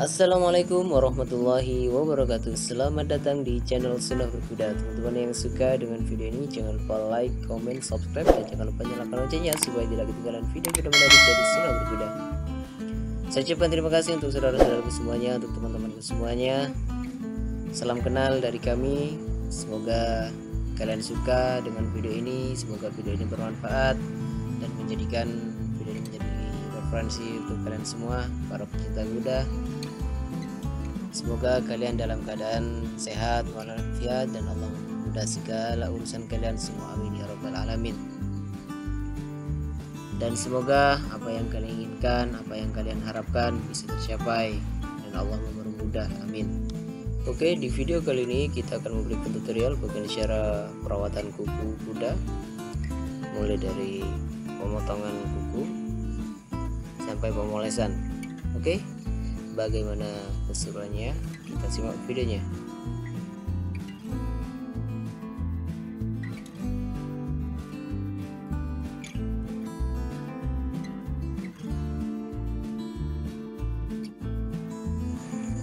Assalamualaikum warahmatullahi wabarakatuh. Selamat datang di channel Sunnah Berkuda. Teman-teman yang suka dengan video ini jangan lupa like, comment, subscribe, dan jangan lupa nyalakan loncengnya supaya tidak ketinggalan video-video menarik dari Sunnah Berkuda. Saya ucapkan terima kasih untuk saudara-saudaraku semuanya, untuk teman-temanku semuanya. Salam kenal dari kami. Semoga kalian suka dengan video ini. Semoga video ini bermanfaat dan menjadikan video ini menjadi referensi untuk kalian semua para pecinta kuda. Semoga kalian dalam keadaan sehat walafiat dan Allah mempermudah segala urusan kalian semua, amin ya rabbal alamin. Dan semoga apa yang kalian inginkan, apa yang kalian harapkan bisa tercapai dan Allah mempermudah, amin. Oke, di video kali ini kita akan memberikan tutorial bagaimana cara perawatan kuku kuda, mulai dari pemotongan kuku sampai pemolesan. Oke, bagaimana keseruannya? Kita simak videonya.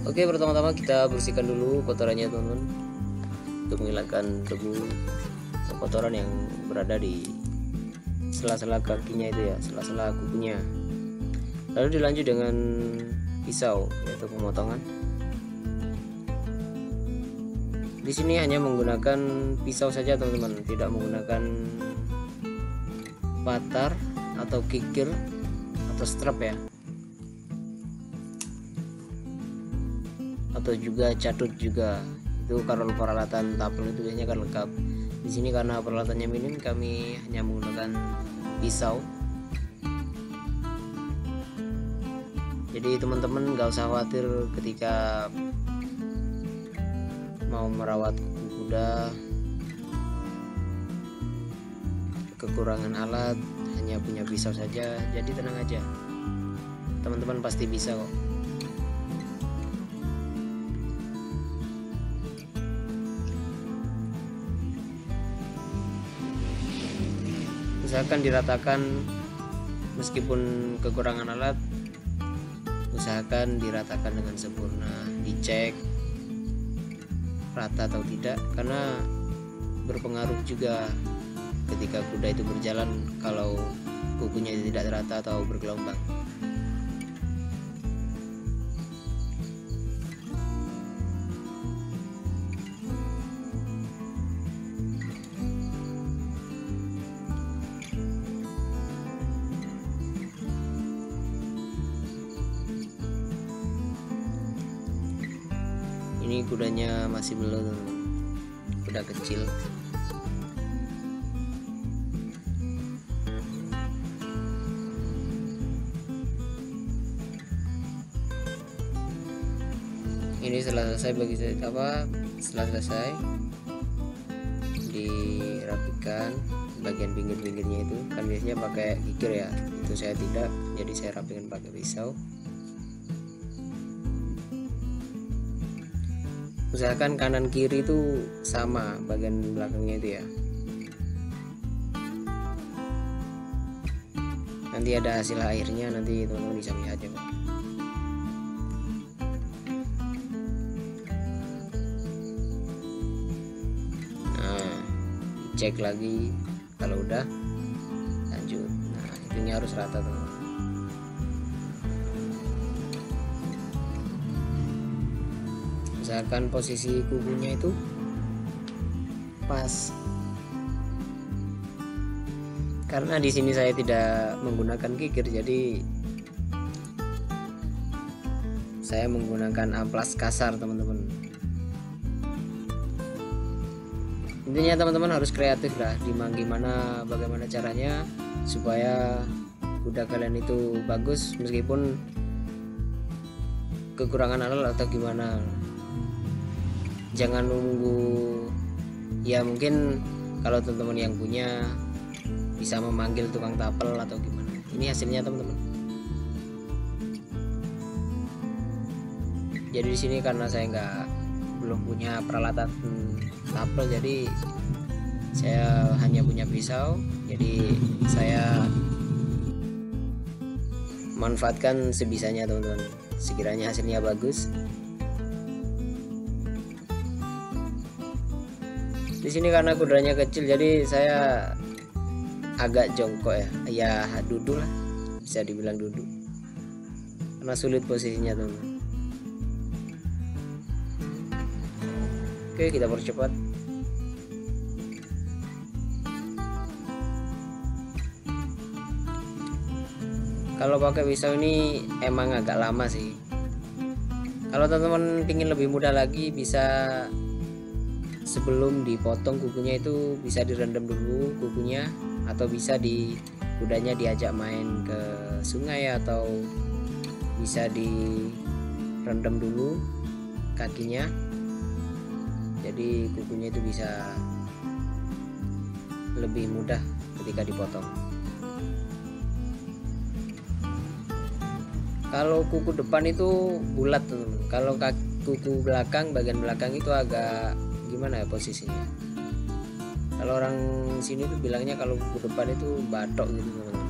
Oke, pertama-tama kita bersihkan dulu kotorannya, teman-teman, untuk menghilangkan debu atau kotoran yang berada di sela-sela kakinya itu ya, sela-sela kukunya. Lalu dilanjut dengan pisau, yaitu pemotongan. Di sini hanya menggunakan pisau saja, teman-teman, tidak menggunakan patar atau kikir atau strap ya, atau juga catut juga. Itu kalau peralatan tapel itu biasanya kan lengkap. Di sini karena peralatannya minim, kami hanya menggunakan pisau. Jadi teman-teman gak usah khawatir ketika mau merawat kuku kuda kekurangan alat, hanya punya pisau saja. Jadi tenang aja, teman-teman pasti bisa kok. Usahakan diratakan, meskipun kekurangan alat, usahakan diratakan dengan sempurna, dicek rata atau tidak, karena berpengaruh juga ketika kuda itu berjalan kalau kukunya tidak rata atau bergelombang. Ini kudanya masih belum, kuda kecil. Ini setelah selesai setelah selesai dirapikan bagian pinggir-pinggirnya itu, kan biasanya pakai kikir ya, itu saya tidak, jadi saya rapikan pakai pisau. Usahakan kanan kiri itu sama bagian belakangnya itu ya. Nanti ada hasil akhirnya, nanti teman-teman bisa lihat ya. Nah, cek lagi, kalau udah lanjut. Nah, itunya harus rata, teman-teman. Usahakan posisi kukunya itu pas, karena di sini saya tidak menggunakan kikir, jadi saya menggunakan amplas kasar, teman-teman. Intinya teman-teman harus kreatif lah, gimana bagaimana caranya supaya kuda kalian itu bagus meskipun kekurangan alat atau gimana. Jangan nunggu ya, mungkin kalau teman-teman yang punya bisa memanggil tukang tapel atau gimana. Ini hasilnya, teman-teman. Jadi di sini karena saya belum punya peralatan tapel, jadi saya hanya punya pisau. Jadi saya manfaatkan sebisanya, teman-teman. sekiranya hasilnya bagus. Di sini karena kudanya kecil jadi saya agak jongkok ya duduk lah, bisa dibilang duduk karena sulit posisinya teman-teman. Oke, kita percepat. Kalau pakai pisau ini emang agak lama sih. Kalau teman-teman ingin lebih mudah lagi, bisa sebelum dipotong kukunya itu bisa direndam dulu kukunya, atau bisa kudanya diajak main ke sungai, atau bisa direndam dulu kakinya, jadi kukunya itu bisa lebih mudah ketika dipotong. Kalau kuku depan itu bulat teman-teman. Kalau kuku belakang, bagian belakang itu agak gimana ya posisinya. Kalau orang sini tuh bilangnya kalau kuku depan itu batok gitu teman-teman.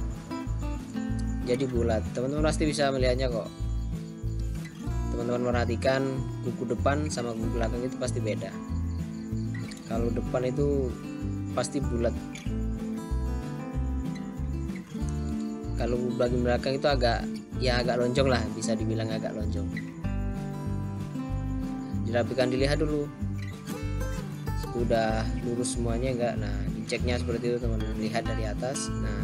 Jadi bulat. Teman-teman pasti bisa melihatnya kok. Teman-teman perhatikan kuku depan sama kuku belakang itu pasti beda. Kalau depan itu pasti bulat. Kalau bagian belakang itu agak lonjong lah, bisa dibilang agak lonjong. Dirapikan, dilihat dulu udah lurus semuanya enggak. Nah, diceknya seperti itu teman-teman, lihat dari atas. Nah,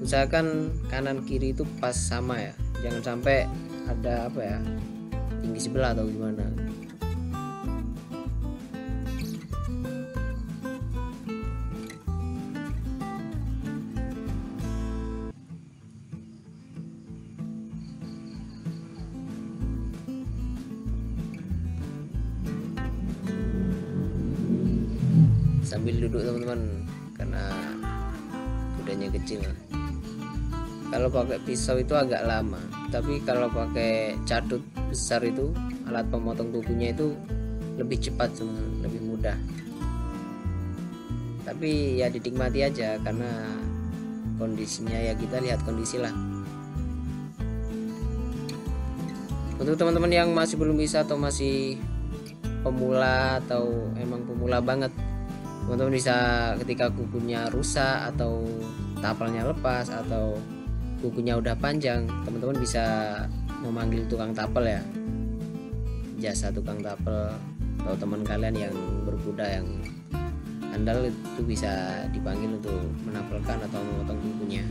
usahakan kanan kiri itu pas sama ya, jangan sampai ada tinggi sebelah atau gimana. Sambil duduk teman-teman karena kudanya kecil. Kalau pakai pisau itu agak lama, tapi kalau pakai cadut besar itu, alat pemotong kukunya itu lebih cepat teman-teman, lebih mudah. Tapi ya dinikmati aja karena kondisinya ya, kita lihat kondisi lah. Untuk teman-teman yang masih belum bisa atau masih pemula atau emang pemula banget, teman-teman bisa ketika kukunya rusak atau tapalnya lepas atau kukunya udah panjang, teman-teman bisa memanggil tukang tapel ya, jasa tukang tapel atau teman kalian yang berkuda yang andal itu bisa dipanggil untuk menapelkan atau memotong kukunya.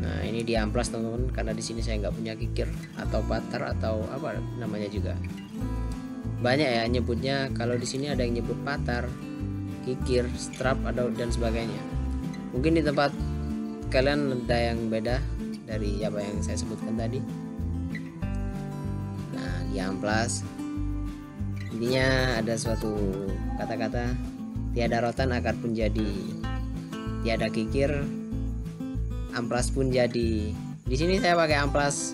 Nah, ini diamplas teman-teman, karena di sini saya nggak punya kikir atau patar atau apa namanya juga. Banyak ya nyebutnya, kalau di sini ada yang nyebut patar, kikir, strap dan sebagainya. Mungkin di tempat kalian ada yang beda dari apa yang saya sebutkan tadi. Nah, diamplas intinya ada suatu kata-kata, tiada rotan akar pun jadi, tiada kikir amplas pun jadi. Di sini saya pakai amplas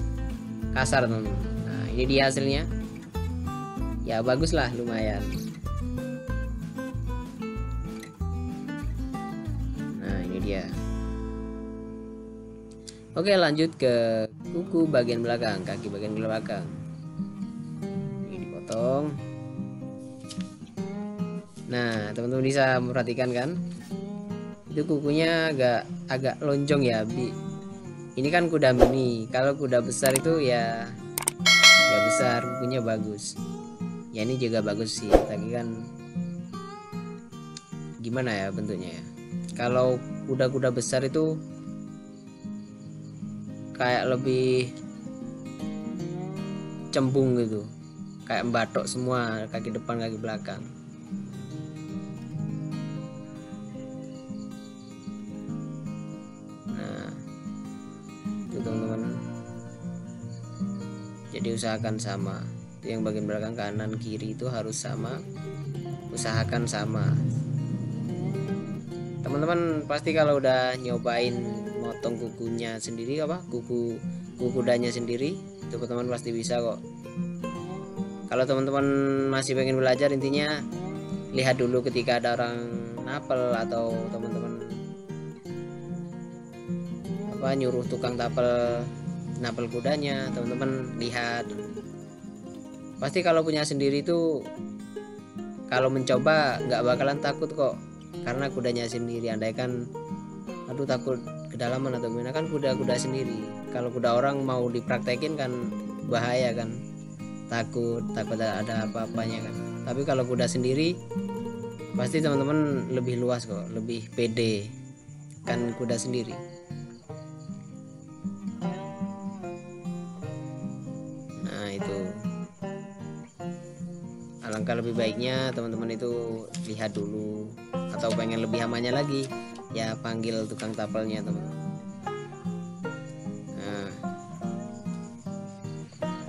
kasar teman-teman. Nah, ini dia hasilnya. Ya bagus lah, lumayan. Nah, ini dia. Oke, lanjut ke kuku bagian belakang, kaki bagian belakang. Ini dipotong. Nah, teman-teman bisa memperhatikan kan? Itu kukunya agak lonjong ya. Ini kan kuda mini. Kalau kuda besar itu ya besar, kukunya bagus. Ya ini juga bagus sih, tapi kan gimana ya bentuknya ya. Kalau kuda-kuda besar itu kayak lebih cembung gitu, kayak batok semua, kaki depan kaki belakang. Nah, itu teman-teman, jadi usahakan sama. Yang bagian belakang kanan kiri itu harus sama, usahakan sama. Teman-teman pasti kalau udah nyobain motong kukunya sendiri, kuku kudanya sendiri, itu teman-teman pasti bisa kok. Kalau teman-teman masih pengen belajar, intinya lihat dulu ketika ada orang napel atau teman-teman nyuruh tukang tapel senapel kudanya, teman-teman lihat. Pasti kalau punya sendiri itu kalau mencoba nggak bakalan takut kok, karena kudanya sendiri. Andaikan aduh takut kedalaman atau gimana, kan kuda-kuda sendiri. Kalau kuda orang mau dipraktekin kan bahaya kan, takut ada apa-apanya kan. Tapi kalau kuda sendiri pasti teman-teman lebih luas kok, lebih pede kan kuda sendiri. Nah itu, alangkah lebih baiknya teman-teman itu lihat dulu, atau pengen lebih amannya lagi ya panggil tukang tapelnya teman-teman. Nah,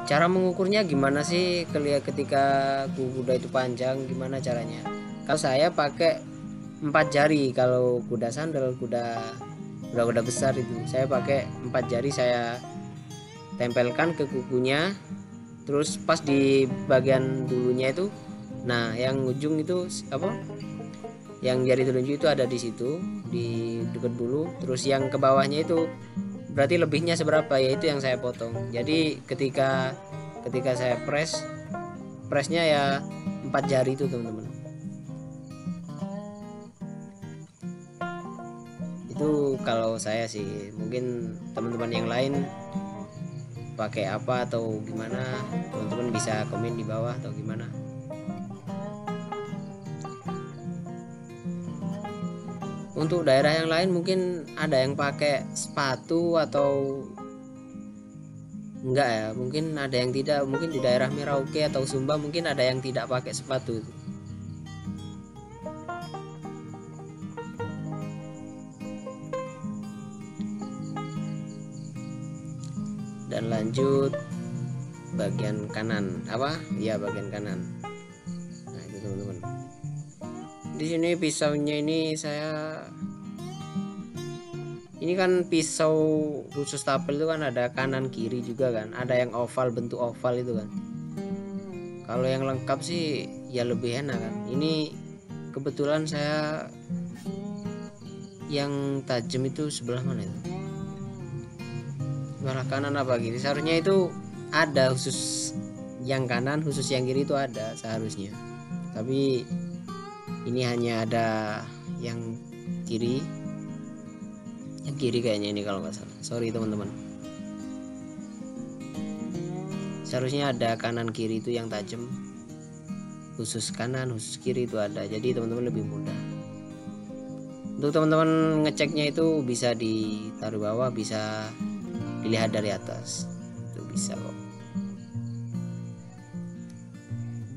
cara mengukurnya gimana sih ketika kuda itu panjang, gimana caranya? Kalau saya pakai 4 jari. Kalau kuda sandal, kuda besar itu saya pakai 4 jari, saya tempelkan ke kukunya. Terus pas di bagian dulunya itu, nah yang ujung itu apa, yang jari telunjuk itu ada di situ, di dekat bulu. Terus yang ke bawahnya itu berarti lebihnya seberapa, yaitu yang saya potong. Jadi ketika saya presnya ya 4 jari itu teman-teman. Itu kalau saya sih. Mungkin teman-teman yang lain pakai apa atau gimana, teman-teman bisa komen di bawah atau gimana. Untuk daerah yang lain mungkin ada yang pakai sepatu atau enggak ya, mungkin ada yang tidak. Mungkin di daerah Merauke atau Sumba mungkin ada yang tidak pakai sepatu itu. Dan lanjut bagian kanan, apa ya, bagian kanan. Nah itu teman-teman, di sini pisaunya ini ini kan pisau khusus tapel itu kan ada kanan kiri juga kan, ada yang oval, bentuk oval itu kan. Kalau yang lengkap sih ya lebih enak kan. Ini kebetulan saya yang tajam itu sebelah mana itu, malah kanan apa kiri. Seharusnya itu ada khusus yang kanan, khusus yang kiri itu ada seharusnya, tapi ini hanya ada yang kiri. Yang kiri kayaknya ini kalau nggak salah, sorry teman-teman. Seharusnya ada kanan kiri itu yang tajam, khusus kanan khusus kiri itu ada, jadi teman-teman lebih mudah. Untuk teman-teman ngeceknya itu bisa ditaruh bawah, bisa dilihat dari atas, itu bisa kok.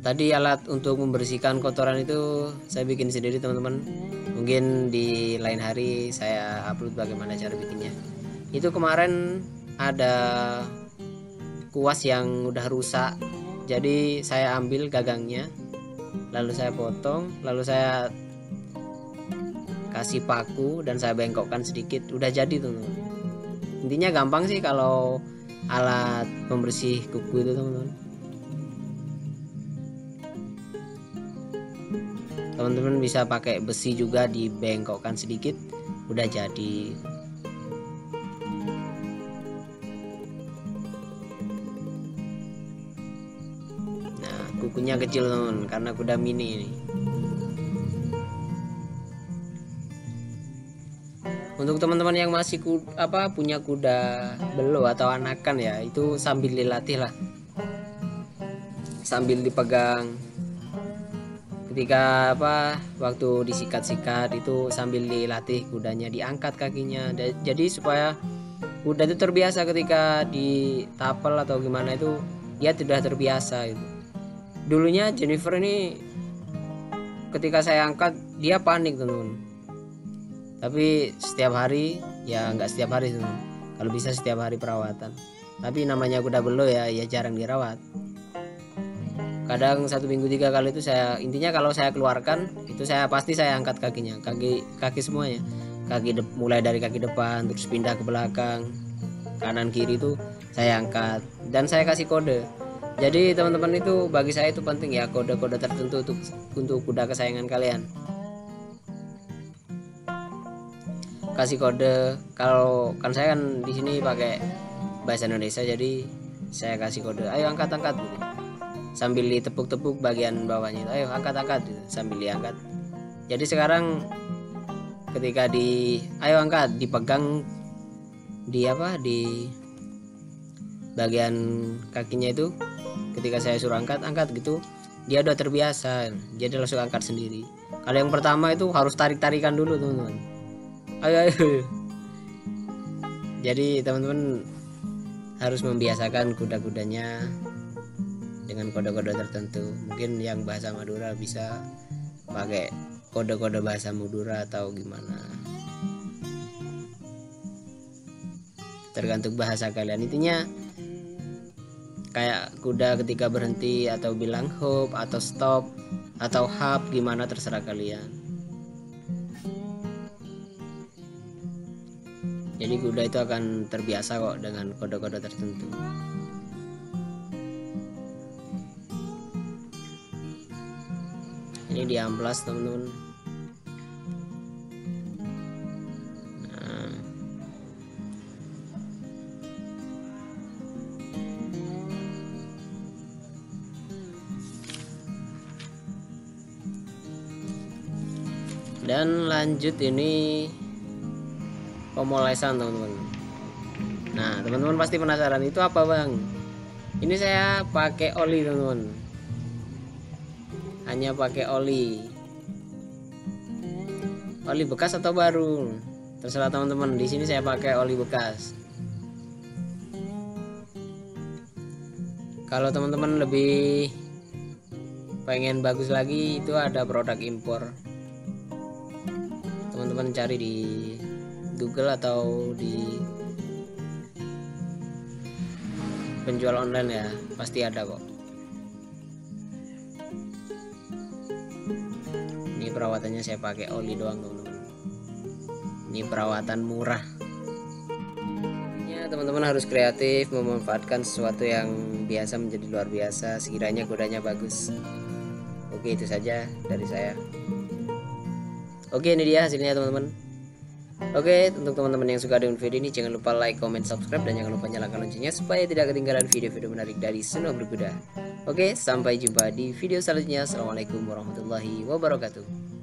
Tadi alat untuk membersihkan kotoran itu saya bikin sendiri teman-teman. Mungkin di lain hari saya upload bagaimana cara bikinnya. Itu kemarin ada kuas yang udah rusak, jadi saya ambil gagangnya, lalu saya potong, lalu saya kasih paku dan saya bengkokkan sedikit, udah jadi teman-teman. Intinya gampang sih kalau alat pembersih kuku itu teman-teman. Teman-teman bisa pakai besi juga, dibengkokkan sedikit, udah jadi. Nah kukunya kecil teman, karena kuda mini ini. Untuk teman-teman yang masih punya kuda belo atau anakan ya, itu sambil dilatih lah, sambil dipegang. Ketika waktu disikat-sikat itu sambil dilatih kudanya, diangkat kakinya. Jadi supaya kuda itu terbiasa ketika ditapel atau gimana itu, dia sudah terbiasa itu. Dulunya Jennifer ini ketika saya angkat dia panik teman-teman. Tapi setiap hari ya, nggak setiap hari teman, kalau bisa setiap hari perawatan. Tapi namanya kuda belo ya jarang dirawat. Kadang 1 minggu 3 kali itu saya, intinya kalau saya keluarkan itu pasti saya angkat kakinya, kaki semuanya, mulai dari kaki depan terus pindah ke belakang, kanan kiri itu saya angkat dan saya kasih kode. Jadi teman-teman itu, bagi saya itu penting ya, kode-kode tertentu untuk kuda kesayangan kalian. Kasih kode. Kalau kan saya kan di sini pakai bahasa Indonesia, jadi saya kasih kode ayo angkat gitu. Sambil ditepuk-tepuk bagian bawahnya, ayo angkat gitu, sambil diangkat. Jadi sekarang ketika ayo angkat, dipegang di bagian kakinya itu, ketika saya suruh angkat gitu, dia udah terbiasa, jadi langsung angkat sendiri. Kalau yang pertama itu harus tarik-tarikan dulu teman-teman, ayo. Jadi teman-teman harus membiasakan kuda-kudanya dengan kode-kode tertentu. Mungkin yang bahasa Madura bisa pakai kode-kode bahasa Madura atau gimana, tergantung bahasa kalian. Intinya kayak kuda ketika berhenti atau bilang hop atau stop atau hap, gimana terserah kalian. Jadi kuda itu akan terbiasa kok dengan kode-kode tertentu. Ini diamplas teman-teman. Dan lanjut ini pemolesan teman-teman. Nah teman-teman pasti penasaran, itu apa bang? Ini saya pakai oli teman-teman, hanya pakai oli bekas atau baru terserah teman-teman. Di sini saya pakai oli bekas. Kalau teman-teman lebih pengen bagus lagi, itu ada produk impor. Teman-teman cari di Google atau di penjual online ya, pasti ada kok. Ini perawatannya saya pakai oli doang teman-teman. Ini perawatan murah. Ya teman-teman harus kreatif memanfaatkan sesuatu yang biasa menjadi luar biasa, sekiranya kudanya bagus. Oke, itu saja dari saya. Oke, ini dia hasilnya teman-teman. Oke, untuk teman-teman yang suka dengan video ini, jangan lupa like, comment, subscribe, dan jangan lupa nyalakan loncengnya supaya tidak ketinggalan video-video menarik dari Sunnah Berkuda. Oke, sampai jumpa di video selanjutnya. Assalamualaikum warahmatullahi wabarakatuh.